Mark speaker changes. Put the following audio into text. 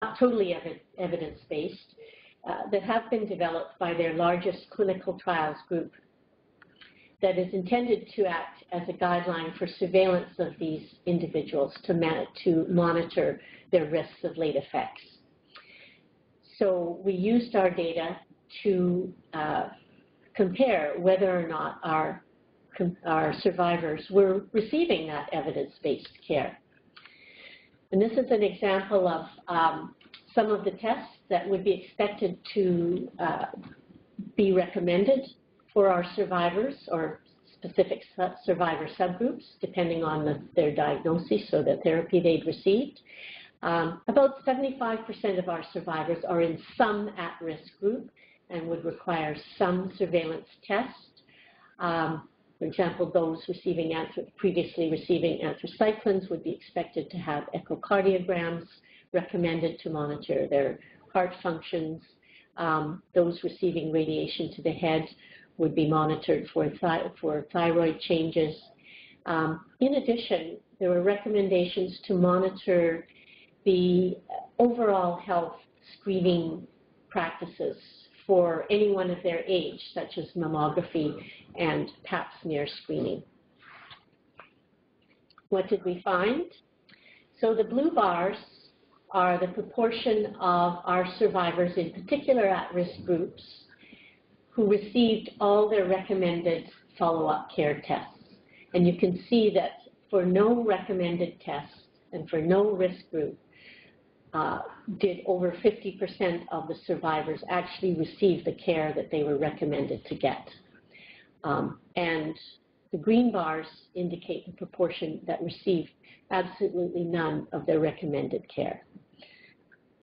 Speaker 1: not totally evidence-based, that have been developed by their largest clinical trials group that is intended to act as a guideline for surveillance of these individuals to monitor their risks of late effects. So we used our data to compare whether or not our survivors were receiving that evidence-based care. And this is an example of some of the tests that would be expected to be recommended for our survivors or specific survivor subgroups, depending on their diagnosis, so the therapy they'd received. About 75% of our survivors are in some at-risk group and would require some surveillance test. For example, those previously receiving anthracyclines would be expected to have echocardiograms recommended to monitor their heart functions. Those receiving radiation to the head would be monitored for thyroid changes. In addition, there were recommendations to monitor the overall health screening practices for anyone of their age, such as mammography and pap smear screening. What did we find? So the blue bars are the proportion of our survivors in particular at-risk groups who received all their recommended follow-up care tests. And you can see that for no recommended test and for no risk group, did over 50% of the survivors actually receive the care that they were recommended to get. And the green bars indicate the proportion that received absolutely none of their recommended care.